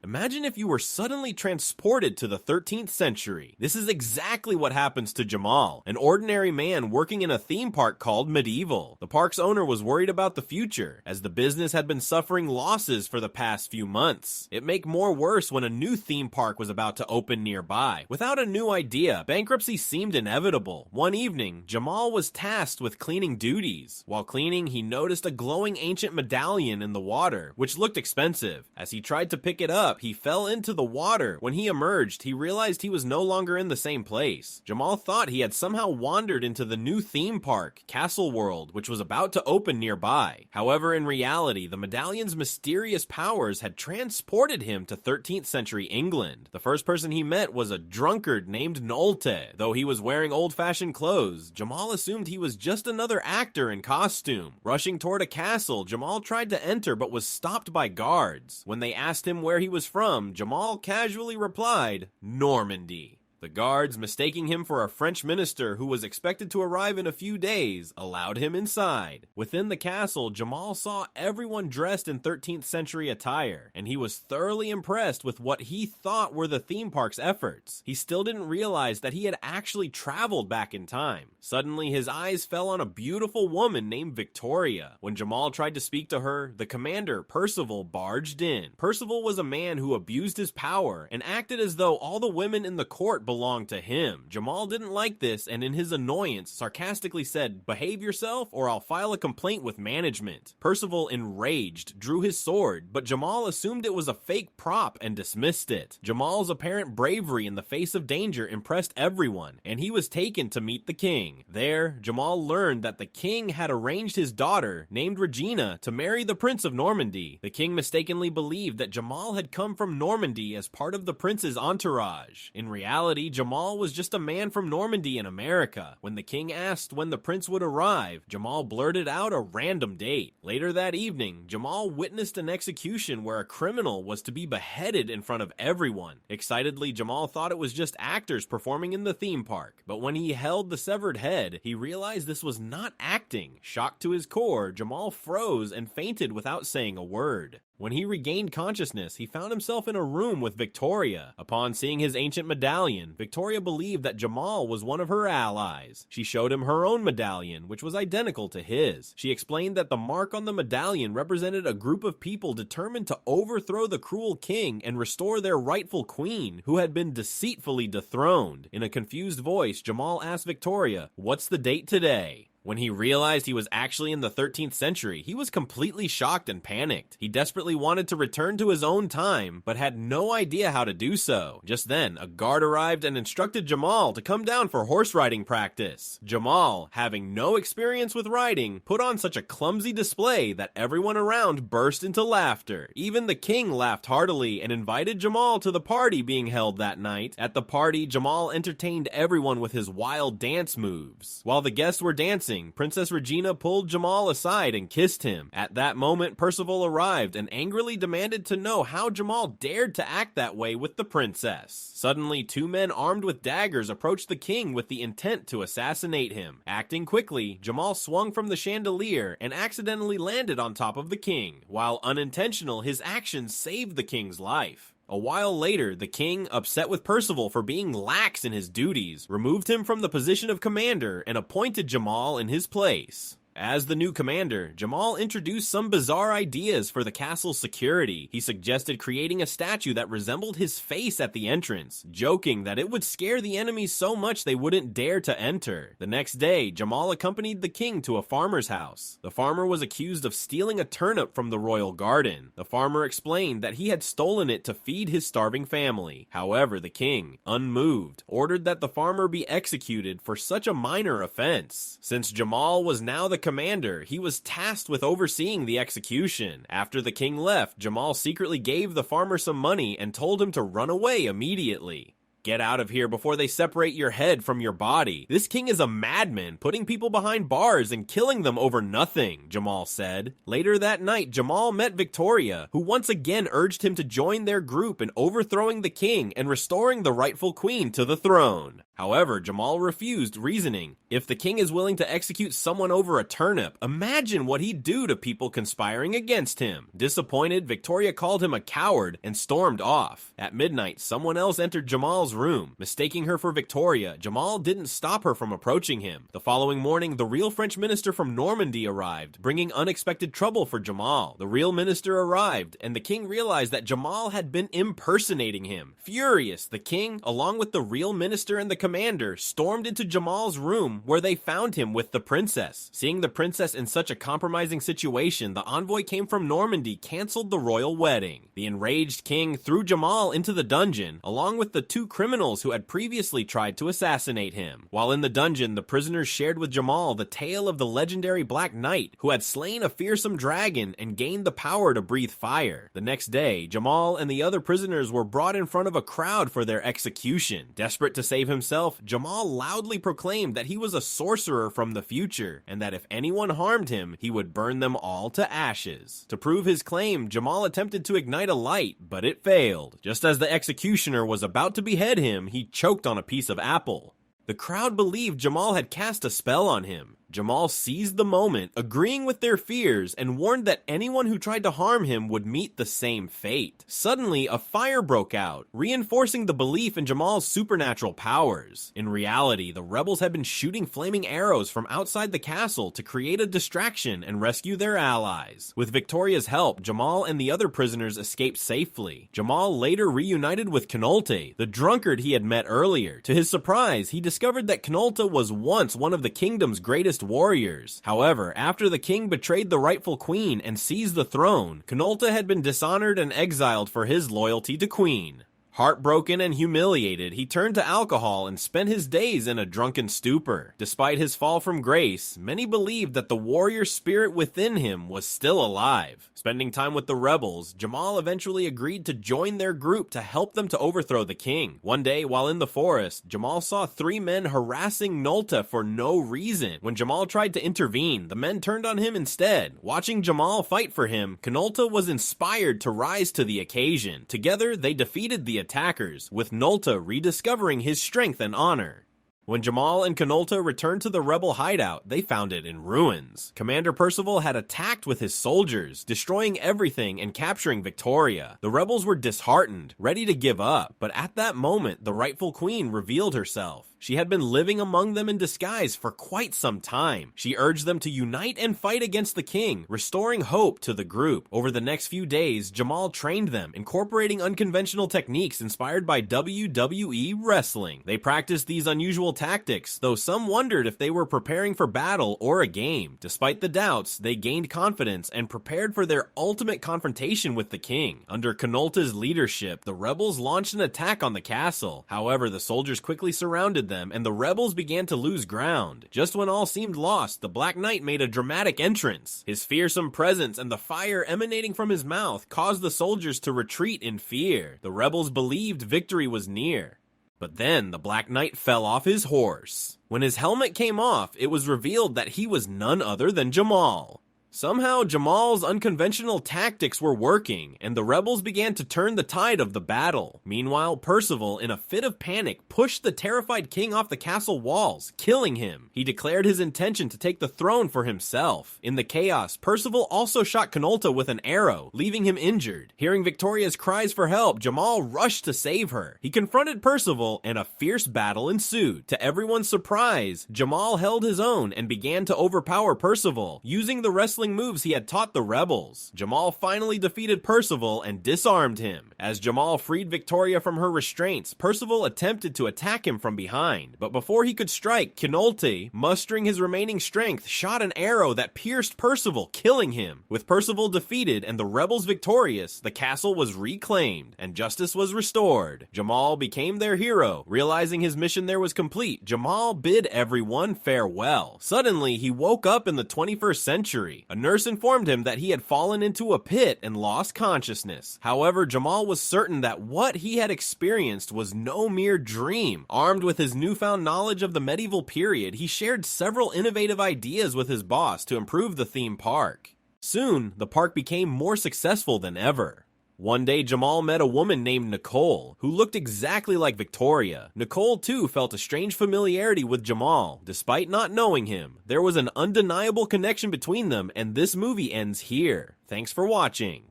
Imagine if you were suddenly transported to the 13th century. This is exactly what happens to Jamal, an ordinary man working in a theme park called Medieval. The park's owner was worried about the future, as the business had been suffering losses for the past few months. It made more worse when a new theme park was about to open nearby. Without a new idea, bankruptcy seemed inevitable. One evening, Jamal was tasked with cleaning duties. While cleaning, he noticed a glowing ancient medallion in the water, which looked expensive. As he tried to pick it up, he fell into the water. When he emerged, he realized he was no longer in the same place. Jamal thought he had somehow wandered into the new theme park, Castle World, which was about to open nearby. However, in reality, the medallion's mysterious powers had transported him to 13th century England. The first person he met was a drunkard named Nolte. Though he was wearing old-fashioned clothes, Jamal assumed he was just another actor in costume. Rushing toward a castle, Jamal tried to enter but was stopped by guards. When they asked him where he was from, Jamal casually replied, "Normandy." The guards, mistaking him for a French minister who was expected to arrive in a few days, allowed him inside. Within the castle, Jamal saw everyone dressed in 13th century attire, and he was thoroughly impressed with what he thought were the theme park's efforts. He still didn't realize that he had actually traveled back in time. Suddenly, his eyes fell on a beautiful woman named Victoria. When Jamal tried to speak to her, the commander, Percival, barged in. Percival was a man who abused his power and acted as though all the women in the court belonged to him. Jamal didn't like this and in his annoyance sarcastically said, "Behave yourself or I'll file a complaint with management." Percival, enraged, drew his sword, but Jamal assumed it was a fake prop and dismissed it. Jamal's apparent bravery in the face of danger impressed everyone, and he was taken to meet the king. There, Jamal learned that the king had arranged his daughter, named Regina, to marry the Prince of Normandy. The king mistakenly believed that Jamal had come from Normandy as part of the prince's entourage. In reality, Jamal was just a man from Normandy in America. When the king asked when the prince would arrive, Jamal blurted out a random date. Later that evening, Jamal witnessed an execution where a criminal was to be beheaded in front of everyone. Excitedly, Jamal thought it was just actors performing in the theme park. But when he held the severed head, he realized this was not acting. Shocked to his core, Jamal froze and fainted without saying a word. When he regained consciousness, he found himself in a room with Victoria. Upon seeing his ancient medallion, Victoria believed that Jamal was one of her allies. She showed him her own medallion, which was identical to his. She explained that the mark on the medallion represented a group of people determined to overthrow the cruel king and restore their rightful queen, who had been deceitfully dethroned. In a confused voice, Jamal asked Victoria, "What's the date today?" When he realized he was actually in the 13th century, he was completely shocked and panicked. He desperately wanted to return to his own time, but had no idea how to do so. Just then, a guard arrived and instructed Jamal to come down for horse riding practice. Jamal, having no experience with riding, put on such a clumsy display that everyone around burst into laughter. Even the king laughed heartily and invited Jamal to the party being held that night. At the party, Jamal entertained everyone with his wild dance moves. While the guests were dancing, Princess Regina pulled Jamal aside and kissed him. At that moment, Percival arrived and angrily demanded to know how Jamal dared to act that way with the princess. Suddenly, two men armed with daggers approached the king with the intent to assassinate him. Acting quickly, Jamal swung from the chandelier and accidentally landed on top of the king. While unintentional, his actions saved the king's life. A while later, the king, upset with Percival for being lax in his duties, removed him from the position of commander and appointed Jamal in his place. As the new commander, Jamal introduced some bizarre ideas for the castle's security. He suggested creating a statue that resembled his face at the entrance, joking that it would scare the enemies so much they wouldn't dare to enter. The next day, Jamal accompanied the king to a farmer's house. The farmer was accused of stealing a turnip from the royal garden. The farmer explained that he had stolen it to feed his starving family. However, the king, unmoved, ordered that the farmer be executed for such a minor offense. Since Jamal was now the commander, he was tasked with overseeing the execution. After the king left, Jamal secretly gave the farmer some money and told him to run away immediately. "Get out of here before they separate your head from your body. This king is a madman, putting people behind bars and killing them over nothing," Jamal said. Later that night, Jamal met Victoria, who once again urged him to join their group in overthrowing the king and restoring the rightful queen to the throne. However, Jamal refused, reasoning, "If the king is willing to execute someone over a turnip, imagine what he'd do to people conspiring against him." Disappointed, Victoria called him a coward and stormed off. At midnight, someone else entered Jamal's room. Mistaking her for Victoria, Jamal didn't stop her from approaching him. The following morning, the real French minister from Normandy arrived, bringing unexpected trouble for Jamal. The real minister arrived, and the king realized that Jamal had been impersonating him. Furious, the king, along with the real minister and the commander, stormed into Jamal's room, where they found him with the princess. Seeing the princess in such a compromising situation, the envoy came from Normandy canceled the royal wedding. The enraged king threw Jamal into the dungeon, along with the two criminals who had previously tried to assassinate him. While in the dungeon, the prisoners shared with Jamal the tale of the legendary Black Knight, who had slain a fearsome dragon and gained the power to breathe fire. The next day, Jamal and the other prisoners were brought in front of a crowd for their execution. Desperate to save himself, Jamal loudly proclaimed that he was a sorcerer from the future, and that if anyone harmed him, he would burn them all to ashes. To prove his claim, Jamal attempted to ignite a light, but it failed. Just as the executioner was about to behead him, he choked on a piece of apple. The crowd believed Jamal had cast a spell on him. Jamal seized the moment, agreeing with their fears, and warned that anyone who tried to harm him would meet the same fate. Suddenly, a fire broke out, reinforcing the belief in Jamal's supernatural powers. In reality, the rebels had been shooting flaming arrows from outside the castle to create a distraction and rescue their allies. With Victoria's help, Jamal and the other prisoners escaped safely. Jamal later reunited with Quinolte, the drunkard he had met earlier. To his surprise, he discovered that Quinolte was once one of the kingdom's greatest warriors. However, after the king betrayed the rightful queen and seized the throne, Quinolte had been dishonored and exiled for his loyalty to Queen. Heartbroken and humiliated, he turned to alcohol and spent his days in a drunken stupor. Despite his fall from grace, many believed that the warrior spirit within him was still alive. Spending time with the rebels, Jamal eventually agreed to join their group to help them to overthrow the king. One day, while in the forest, Jamal saw three men harassing Nolta for no reason. When Jamal tried to intervene, the men turned on him instead. Watching Jamal fight for him, Quinolte was inspired to rise to the occasion. Together, they defeated the attackers, with Nolta rediscovering his strength and honor. When Jamal and Quinolte returned to the rebel hideout, they found it in ruins. Commander Percival had attacked with his soldiers, destroying everything and capturing Victoria. The rebels were disheartened, ready to give up, but at that moment, the rightful queen revealed herself. She had been living among them in disguise for quite some time. She urged them to unite and fight against the king, restoring hope to the group. Over the next few days, Jamal trained them, incorporating unconventional techniques inspired by WWE wrestling. They practiced these unusual tactics, though some wondered if they were preparing for battle or a game. Despite the doubts, they gained confidence and prepared for their ultimate confrontation with the king. Under Quinolte's leadership, the rebels launched an attack on the castle. However, the soldiers quickly surrounded them, and the rebels began to lose ground. Just when all seemed lost, the Black Knight made a dramatic entrance. His fearsome presence and the fire emanating from his mouth caused the soldiers to retreat in fear. The rebels believed victory was near. But then the Black Knight fell off his horse. When his helmet came off, it was revealed that he was none other than Jamal. Somehow, Jamal's unconventional tactics were working, and the rebels began to turn the tide of the battle. Meanwhile, Percival, in a fit of panic, pushed the terrified king off the castle walls, killing him. He declared his intention to take the throne for himself. In the chaos, Percival also shot Quinolte with an arrow, leaving him injured. Hearing Victoria's cries for help, Jamal rushed to save her. He confronted Percival, and a fierce battle ensued. To everyone's surprise, Jamal held his own and began to overpower Percival, using the wrestling moves he had taught the rebels. Jamal finally defeated Percival and disarmed him. As Jamal freed Victoria from her restraints, Percival attempted to attack him from behind, but before he could strike, Quinolte, mustering his remaining strength, shot an arrow that pierced Percival, killing him. With Percival defeated and the rebels victorious, the castle was reclaimed and justice was restored. Jamal became their hero. Realizing his mission there was complete, Jamal bid everyone farewell. Suddenly, he woke up in the 21st century. A nurse informed him that he had fallen into a pit and lost consciousness. However, Jamal was certain that what he had experienced was no mere dream. Armed with his newfound knowledge of the medieval period, he shared several innovative ideas with his boss to improve the theme park. Soon, the park became more successful than ever. One day, Jamal met a woman named Nicole, who looked exactly like Victoria. Nicole, too, felt a strange familiarity with Jamal. Despite not knowing him, there was an undeniable connection between them, and this movie ends here. Thanks for watching.